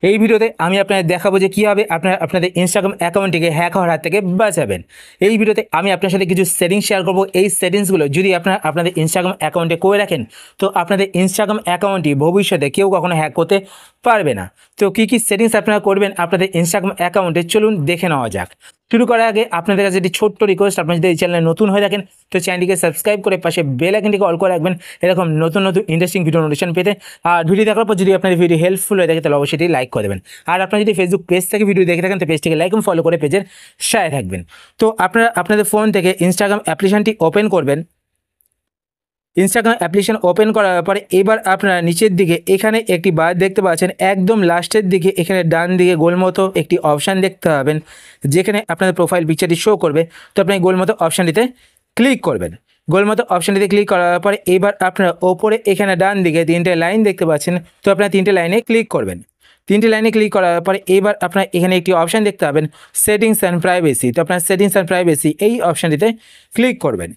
এই ভিডিওতে আমি আপনাদের দেখাবো যে কীভাবে আপনারা আপনাদের ইনস্টাগ্রাম অ্যাকাউন্টটিকে হ্যাক হওয়ার হাত থেকে বাঁচাবেন। এই ভিডিওতে আমি আপনার সাথে কিছু সেটিংস শেয়ার করব। এই সেটিংসগুলো যদি আপনারা আপনাদের ইনস্টাগ্রাম অ্যাকাউন্টে করে রাখেন তো আপনাদের ইনস্টাগ্রাম অ্যাকাউন্টটি ভবিষ্যতে কেউ কখনো হ্যাক করতে পারবে না। তো কী কী সেটিংস আপনারা করবেন আপনাদের ইনস্টাগ্রাম অ্যাকাউন্টে, চলুন দেখে নেওয়া যাক। শুরু করার আগে আপনাদের কাছে একটি ছোট্ট রিকোয়েস্ট, আপনারা যদি এই চ্যানেলে নতুন হয়ে থাকেন তো চ্যানেলটিকে সাবস্ক্রাইব করে পাশে বেল আইকনটিকে অল করে রাখবেন এরকম নতুন নতুন ইন্টারেস্টিং ভিডিও নোটিফিকেশন পেতে। আর ভিডিও দেখার পর যদি আপনাদের ভিডিও হেল্পফুল হয়ে থাকে তাহলে অবশ্যই এটি লাইক করে দেবেন। আর আপনারা যদি ফেসবুক পেজ থেকে ভিডিও দেখে থাকেন তো পেজটিকে লাইক এবং ফলো করে পেজের সাথে থাকবেন। তো আপনারা আপনাদের ফোন থেকে ইনস্টাগ্রাম অ্যাপ্লিকেশনটি ওপেন করবেন। ইনস্টাগ্রাম অ্যাপ্লিকেশন ওপেন করার পরে এবার আপনারা নিচের দিকে এখানে একটি বার দেখতে পাচ্ছেন, একদম লাস্টের দিকে এখানে ডান দিকে গোল মতো একটি অপশান দেখতে পাবেন যেখানে আপনাদের প্রোফাইল পিকচারটি শো করবে। তো আপনি গোল মতো অপশানটিতে ক্লিক করবেন। গোল মতো অপশানটিতে ক্লিক করার পরে এবার আপনারা ওপরে এখানে ডান দিকে তিনটে লাইন দেখতে পাচ্ছেন, তো আপনারা তিনটে লাইনে ক্লিক করবেন। তিনটে লাইনে ক্লিক করার পরে এবার আপনারা এখানে একটি অপশান দেখতে পাবেন সেটিংস অ্যান্ড প্রাইভেসি। তো আপনার সেটিংস অ্যান্ড প্রাইভেসি এই অপশানটিতে ক্লিক করবেন।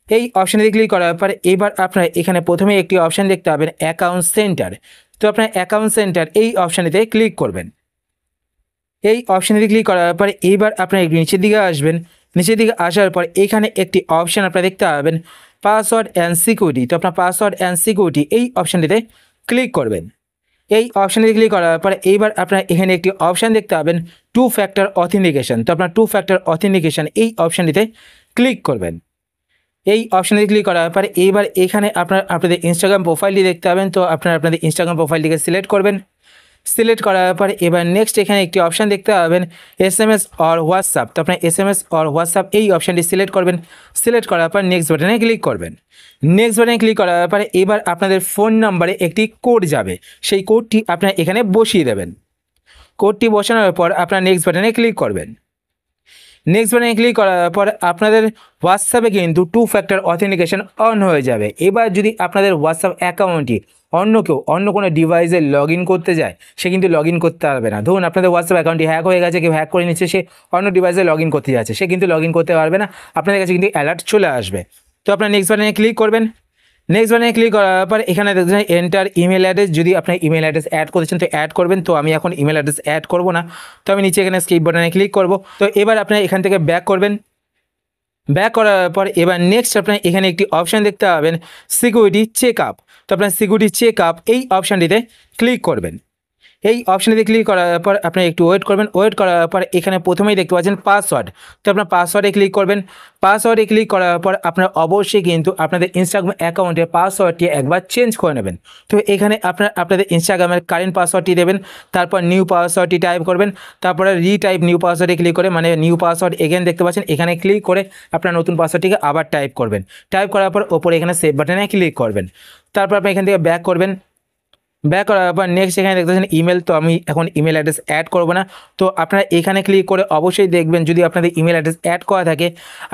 এই অপশানে ক্লিক করার পরে এবার আপনারা এখানে প্রথমে একটি অপশান দেখতে পাবেন অ্যাকাউন্ট সেন্টার। তো আপনার অ্যাকাউন্ট সেন্টার এই অপশানেতে ক্লিক করবেন। এই অপশানে ক্লিক করার পরে এবার আপনারা একটু নিচের দিকে আসবেন। নিচের দিকে আসার পর এখানে একটি অপশান আপনারা দেখতে পাবেন পাসওয়ার্ড অ্যান্ড সিকিউরিটি। তো আপনার পাসওয়ার্ড অ্যান্ড সিকিউরিটি এই অপশানটিতে ক্লিক করবেন। এই অপশানে ক্লিক করার পরে এইবার আপনারা এখানে একটি অপশান দেখতে পাবেন টু ফ্যাক্টর অথেন্টিকেশন। তো আপনার টু ফ্যাক্টর অথেন্টিকেশন এই অপশানটিতে ক্লিক করবেন। এই অপশানে ক্লিক করার পরে এইবার এখানে আপনাদের ইনস্টাগ্রাম প্রোফাইলটি দেখতে পাবেন। তো আপনারা আপনাদের ইনস্টাগ্রাম প্রোফাইলটিকে সিলেক্ট করবেন। সিলেক্ট করার পরে এবার নেক্সট এখানে একটি অপশান দেখতে পাবেন SMS অর হোয়াটসঅ্যাপ। তো আপনার SMS অর হোয়াটসঅ্যাপ এই অপশানটি সিলেক্ট করবেন। সিলেক্ট করার পর নেক্সট বাটনে ক্লিক করবেন। নেক্সট বাটনে ক্লিক করার পরে এবার আপনাদের ফোন নাম্বারে একটি কোড যাবে, সেই কোডটি আপনারা এখানে বসিয়ে দেবেন। কোডটি বসানোর পর আপনারা নেক্সট বাটনে ক্লিক করবেন। নেক্সট বাটনে ক্লিক করার পর আপনাদের হোয়াটসঅ্যাপে কিন্তু টু ফ্যাক্টর অথেন্টিকেশন অন হয়ে যাবে। এবার যদি আপনাদের হোয়াটসঅ্যাপ অ্যাকাউন্টটি অন্য কোনো ডিভাইসে লগ ইন করতে যায় সে কিন্তু লগ ইন করতে পারবে না। ধরুন আপনাদের হোয়াটসঅ্যাপ অ্যাকাউন্টটি হ্যাক হয়ে গেছে, কেউ হ্যাক করে নিচ্ছে, সে অন্য ডিভাইসে লগ ইন করতে যাচ্ছে, সে কিন্তু লগ ইন করতে পারবে না, আপনাদের কাছে কিন্তু অ্যালার্ট চলে আসবে। তো আপনারা নেক্সট বাটনে ক্লিক করবেন। নেক্সট বাটনে ক্লিক করার পর এখানে দেখছেন এন্টার ইমেল অ্যাড্রেস। যদি আপনার ইমেল অ্যাড্রেস অ্যাড করেছেন তো অ্যাড করবেন। তো আমি এখন ইমেল অ্যাড্রেস অ্যাড করব না, তো আমি নিচে এখানে স্কিপ বাটনে ক্লিক করব। তো এবার আপনারা এখান থেকে ব্যাক করবেন। ব্যাক করার পর এবার নেক্সট আপনার এখানে একটি অপশান দেখতে পাবেন সিকিউরিটি চেক আপ। তো আপনার সিকিউরিটি চেক আপ এই অপশানটিতে ক্লিক করবেন। এই অপশানেতে ক্লিক করার পর আপনি একটু ওয়েট করবেন। ওয়েট করার পর এখানে প্রথমেই দেখতে পাচ্ছেন পাসওয়ার্ড। তো আপনার পাসওয়ার্ডে ক্লিক করবেন। পাসওয়ার্ডে ক্লিক করার পর আপনারা অবশ্যই কিন্তু আপনাদের ইনস্টাগ্রাম অ্যাকাউন্টের পাসওয়ার্ডটি একবার চেঞ্জ করে নেবেন। তো এখানে আপনাদের ইনস্টাগ্রামের কারেন্ট পাসওয়ার্ডটি দেবেন, তারপর নিউ পাসওয়ার্ডটি টাইপ করবেন, তারপরে রিটাইপ নিউ পাসওয়ার্ডে ক্লিক করে মানে নিউ পাসওয়ার্ড এগেন দেখতে পাচ্ছেন, এখানে ক্লিক করে আপনার নতুন পাসওয়ার্ডটিকে আবার টাইপ করবেন। টাইপ করার পর ওপরে এখানে সেভ বাটনে ক্লিক করবেন। তারপর আপনি এখান থেকে ব্যাক করবেন। ব্যাক করার পর নেক্সট এখানে দেখতে পাচ্ছেন ইমেল। তো আমি এখন ইমেল অ্যাড্রেস অ্যাড করব না। তো আপনারা এখানে ক্লিক করে অবশ্যই দেখবেন যদি আপনাদের ইমেল অ্যাড্রেস অ্যাড করা থাকে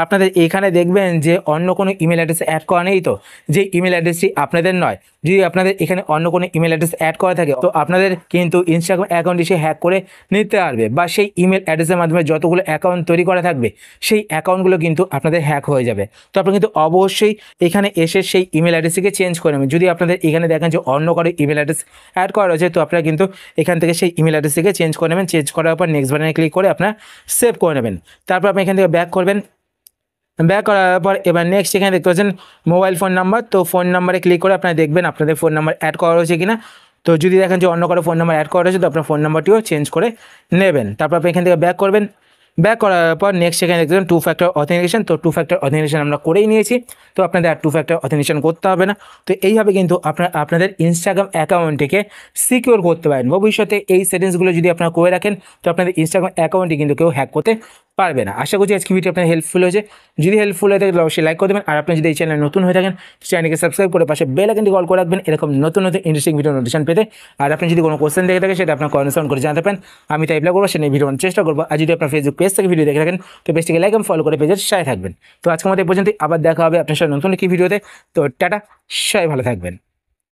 আপনাদের এখানে দেখবেন যে অন্য কোনো ইমেল অ্যাড্রেস অ্যাড করা নেই, তো যে ইমেল অ্যাড্রেসটি আপনাদের নয়, যদি আপনাদের এখানে অন্য কোনো ইমেল অ্যাড্রেস অ্যাড করা থাকে তো আপনাদের কিন্তু ইনস্টাগ্রাম অ্যাকাউন্টটি সে হ্যাক করে নিতে পারবে, বা সেই ইমেল অ্যাড্রেসের মাধ্যমে যতগুলো অ্যাকাউন্ট তৈরি করা থাকবে সেই অ্যাকাউন্টগুলো কিন্তু আপনাদের হ্যাক হয়ে যাবে। তো আপনি কিন্তু অবশ্যই এখানে এসে সেই ইমেল অ্যাড্রেসটিকে চেঞ্জ করে নেবেন। যদি আপনাদের এখানে দেখেন যে অন্য কারো ইমেল অ্যাড্রেস অ্যাড করা রয়েছে তো আপনারা কিন্তু এখান থেকে সেই ইমেল অ্যাড্রেসটিকে চেঞ্জ করে নেবেন। চেঞ্জ করার পর নেক্সট বাটনে ক্লিক করে আপনারা সেভ করে নেবেন। তারপর আপনি এখান থেকে ব্যাক করবেন। ব্যাক করার পর এবার নেক্সট এখানে দেখতে পাচ্ছেন মোবাইল ফোন নাম্বার। তো ফোন নাম্বারে ক্লিক করে আপনারা দেখবেন আপনাদের ফোন নাম্বার অ্যাড করা রয়েছে কিনা। তো যদি দেখেন যে অন্য কারো ফোন নাম্বার অ্যাড করা রয়েছে তো আপনার ফোন নাম্বারটিও চেঞ্জ করে নেবেন। তারপর আপনি এখান থেকে ব্যাক করবেন। ব্যাক করার পর নেক্সট এখানে দেখতে পাচ্ছেন টু ফ্যাক্টর অথেন্টিকেশন। তো টু ফ্যাক্টর অথেন্টিকেশন আমরা করেই নিয়েছি, তো আপনাদের আর টু ফ্যাক্টর অথেন্টিকেশন করতে হবে না। তো এইভাবে কিন্তু আপনাদের ইনস্টাগ্রাম অ্যাকাউন্টটিকে সিকিউর করতে পারেন। ভবিষ্যতে এই সেটিংসগুলো যদি আপনারা করে রাখেন তো আপনাদের ইনস্টাগ্রাম অ্যাকাউন্টটি কিন্তু কেউ হ্যাক করতে পারবে না। আশা করছি আজকে ভিডিও আপনার হেল্পফুল হয়েছে। যদি হেল্পফুল হয়ে থাকে তাহলে অবশ্যই লাইক করে দেবেন। আর আপনি যদি এই চ্যানেলে নতুন হয়ে থাকেন চ্যানেলকে সাবস্ক্রাইব করে পাশে বেল আইকনটি অল করে রাখবেন এরকম নতুন নতুন ইন্টারেস্টিং ভিডিও নোটিফিকেশন পেতে। আর আপনি যদি কোনো কোশ্চেন দেখে থাকেন সেটা আপনার কমেন্ট করে জানাতে পারেন, আমি তাই রিপ্লাই করবো, সেটা ভিডিও চেষ্টা করবো। আর যদি আপনার ফেসবুক পেজ থেকে ভিডিও দেখে থাকেন তো পেজটিকে লাইক এবং ফলো করে পেজের সাথে থাকবেন। তো আজকের মতো এই পর্যন্ত, আবার দেখা হবে আপনার সাথে নতুন একটি ভিডিওতে। তো টাটা, সবাই ভালো থাকবেন।